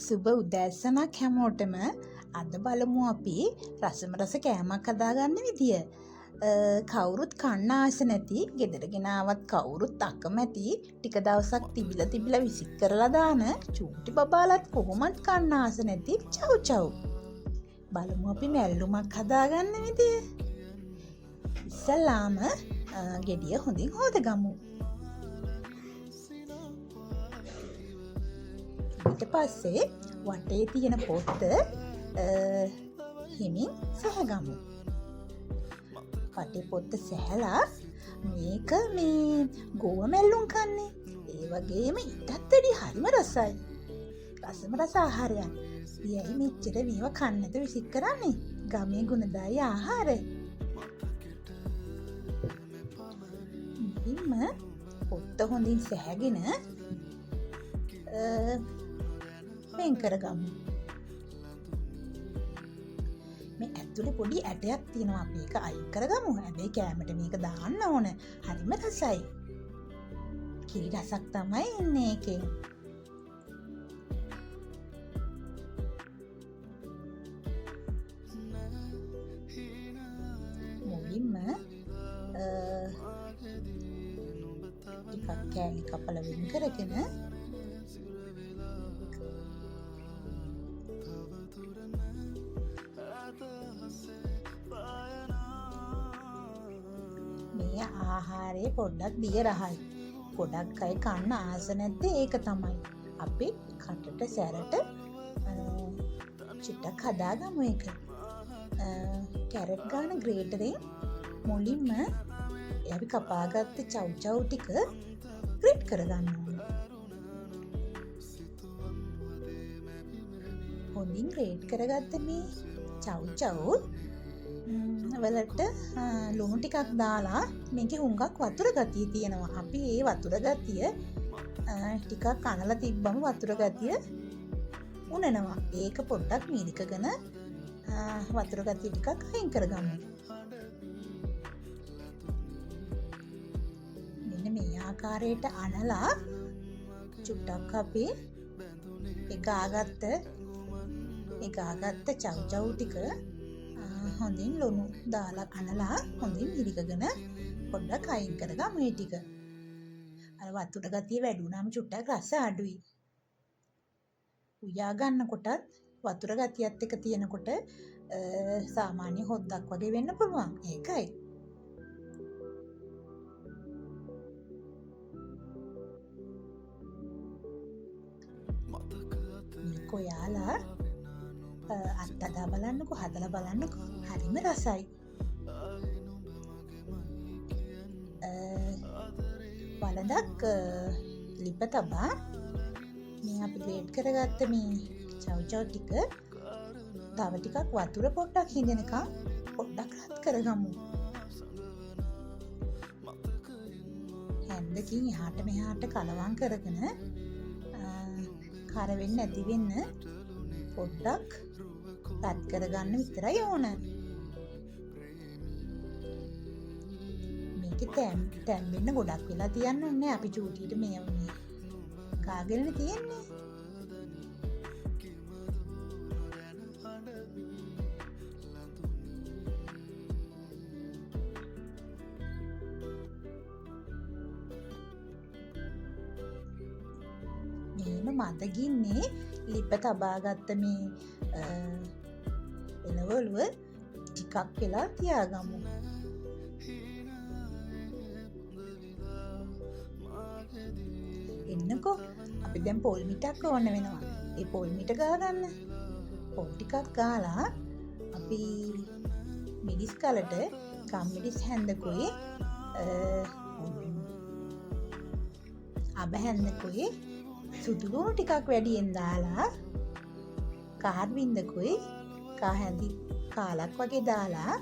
සුබ උදෑසනක් හැමෝටම. අද බලමු අපි රසම රස කෑමක් හදාගන්න විදිය. කවුරුත් කන්න ආස නැති, ගෙදර ගෙනාවත් කවුරුත් අකමැති, ටික දවසක් තිබිලා විසික් කරලා දාන චූටි බබාලත් කොහොමත් කන්න ආස නැති චව් චව්. බලමු අපි මැල්ලුමක් හදාගන්න විදිය. ඉස්සල්ලාම ගෙඩිය හොඳින් හොදගමු. ඊට පස්සේ වටේ තියෙන පොත්ත හිමින් සැහැගමු. වටේ පොත්ත සැහැලා මේක මේ ගෝව මැල්ලුම් කන්නේ. ඒ වගේම ඊටත් වැඩි හරිම රසයි. රසම රස ආහාරයක්. ඊයයි මෙච්චර මේවා කන්න නැතුව විසික් කරන්නේ. ගමේ ගුණදායී ආහාර. ඉතින්ම පොත්ත හොඳින් සැහැගෙන වෙන් කරගමු. මේ ඇතුලේ පොඩි ඇටයක් තියෙනවා. අපි ඒක අයින් කරගමු. හැබැයි කෑමට මේක දාන්න ඕන. හරිම රසයි. කිරි රසක් තමයි එන්නේ ඒකෙන්. මුලින්ම ටිකක් කෑලි කපලා වෙන් කරගෙන මේ ආහාරයේ පොඩ්ඩක් දිය රහයි. ගොඩක් අය කන්න ආස නැත්තේ ඒක තමයි. අපි කටට සැරට චුට්ටක් හදාගමු ඒක. කැරට් ගාන ග්‍රේටරෙන් මුලින්ම අපි කපාගත්ත චව් චව් ටික ග්‍රේට් කරගන්න ඕනේ. හොඳින් ග්‍රේට් කරගත්ත මේ චව් චව් වලට ලුණු ටිකක් දාලා මේකේ හුඟක් වතුර ගතිය තියෙනවා. අපි ඒ වතුර ගතිය ටිකක් කනලා තිබ්බම වතුර ගතිය උනනවා. ඒක පොඩ්ඩක් මීරිකගෙන වතුර ගතිය ටිකක් අයින් කරගමු. මෙන්න මේ ආකාරයට අනලා චුට්ටක් අපි එගාගත්ත චව් චව් ටික හොඳින් ලුණු දාලා අනලා හොඳින් ඉරිකගෙන පොඩ්ඩක් අයින් කරගමු මේ ටික. අර වතුර ගතිය වැඩි වුණාම චුට්ටක් රස අඩුයි. උයා ගන්නකොටත් වතුර ගතියත් එක තියෙනකොට සාමාන්‍ය හොද්දක් වගේ වෙන්න පුළුවන්. ඒකයි. මේක ඔයාලා අත්හදා බලන්නකෝ, හදලා බලන්නකෝ. හරිම රසයි. වලදක් ලිප තබා මේ අපි ග්‍රේට් කරගත්ත මේ චව් චව් ටික තව ටිකක් වතුර පොඩ්ඩක් හිඳෙනකම් පොඩ්ඩක් රත් කරගමු. හැන්දකින් එහාට මෙහාට කලවම් කරගෙන කර වෙන්නේ නැති වෙන්න පොඩ්ඩක් රත් කරගන්න විතරයි ඕන. මේකේ තැම් වෙන්න ගොඩක් වෙලා තියන්න ඕනේ. අපි චූටියට මේ කාගෙනනේ තියෙන්නේ. මේම මදගින්නේ ලිප තබාගත්ත මේ එළවලුව ටිකක් වෙලා තියාගමු. එන්නකෝ අපි දැන් පොල් මිටක් ඕන වෙනවා. ඒ පොල් මිට ගාගන්න. පොල් ටිකක් ගාලා අපි මිරිස් කලට කම්මිරිස් හැන්දකුයි අබ හැන්දකුයි සුදු ලුණු ටිකක් වැඩියෙන් දාලා කාර් බින්දකුයි කාහැන්දි කාලක් වගේ දාලා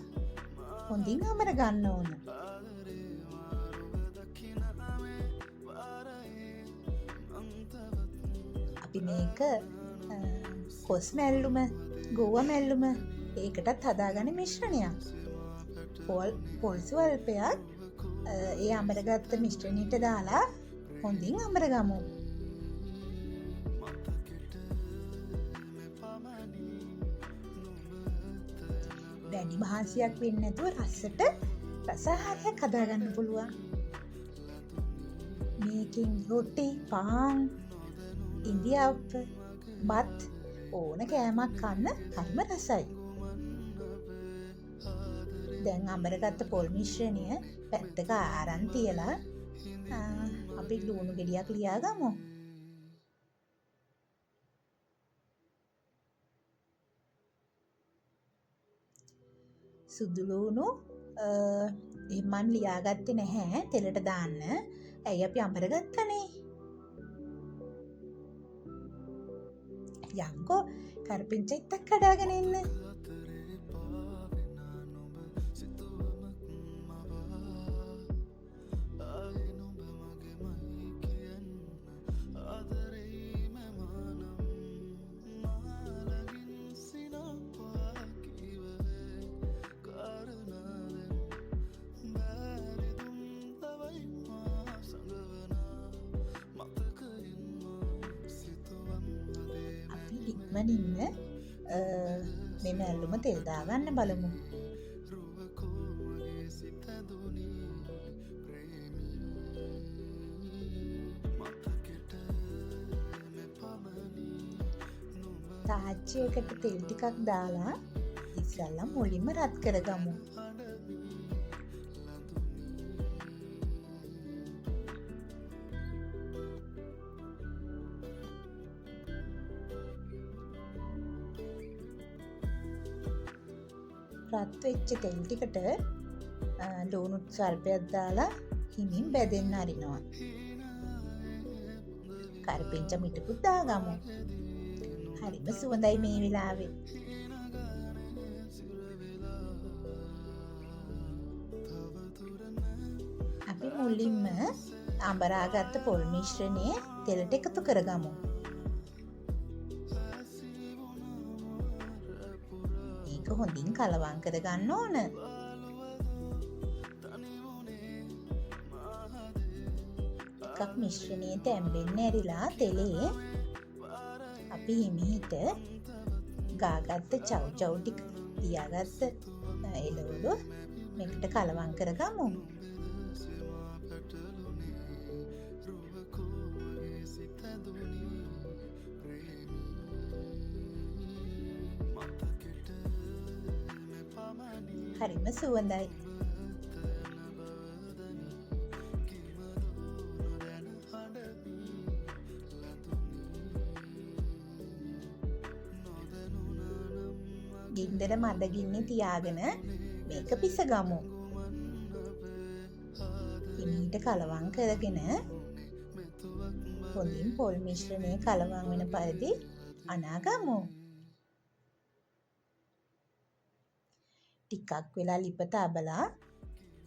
හොඳින් අමර ගන්න ඕන. අපි මේක කොස් මැල්ලුම, ගෝව මැල්ලුම ඒකටත් හදාගන්න මිශ්‍රණයක්. පොල් ස්වල්පයක් ඒ අමරගත්ත මිශ්‍රණයට දාලා හොඳින් අමරගමු. වැඩි මහන්සියක් වෙන්නේ නැතුව රසට රසාහාරයක් හදාගන්න පුළුවන්. මේකෙන් රොටි, පාන්, ඉන්දියාප්ප, බත් ඕන කෑමක් කන්න හරිම රසයි. දැන් අඹරගත්ත පොල් මිශ්‍රණය පැත්තක අරන් තියලා අපි ලුණු ගෙඩියක් ලියාගමු. සුදු ලුණු මන් ලියාගත්තේ නැහැ තෙලට දාන්න. ඇයි අපි අඹරගත්තනේ. යංකෝ කරපිංචෙත්තක් කඩාගෙන එන්න. ඉක්මනින්ම මෙම ඇල්ලුම තෙල් දාගන්න බලමු. තාච්චියකට තෙල් ටිකක් දාලා ඉස්සෙල්ලා මුලින්ම රත් කරගමු. රත් වෙච්ච තෙල් ටිකට ලුණු සල්පයක් දාලා හිමින් බැදෙන්න අරිනවා. කරපිංච මිටකුත් දාගමු. හරිම සුවඳයි මේ වෙලාවේ. අපි මුලින්ම අඹරාගත්ත පොල් මිශ්‍රණය තෙලට එකතු කරගමු. හොඳින් කලවම් කරගන්න ඕන. ටිකක් මිශ්‍රණයේ තැම්බෙන්න ඇරිලා තෙලේ අපි හිමිහිට ගාගත්ත චව් ටික තියාගත්ත එළවලු මේකට කලවම් කරගමු. හරිම සුවඳයි. ගින්දර මඩ ගින්නේ තියාගෙන මේක පිසගමු. හිමීට කලවම් කරගෙන හොඳින් පොල් මිශ්‍රණය කලවම් වෙන පරිදි අනාගමු. ටිකක් වෙලා ලිප තබලා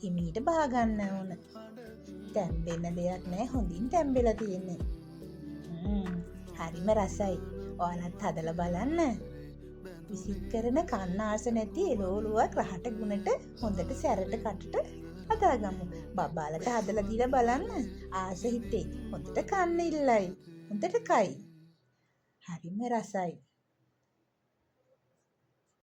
හිමීට බාගන්න ඕන. තැම්බෙන්න දෙයක් නැහැ, හොඳින් තැම්බෙලා තියෙන්නේ. හරිම රසයි. ඔයාලත් හදලා බලන්න. විසික් කරන කන්න ආස නැති එළවලුවක් රහට ගුණට හොඳට සැරට කටට හදාගමු. බබාලට හදලා දීලා බලන්න. ආස හිතේ. හොඳට කන්න ඉල්ලයි. හොඳට කයි. හරිම රසයි.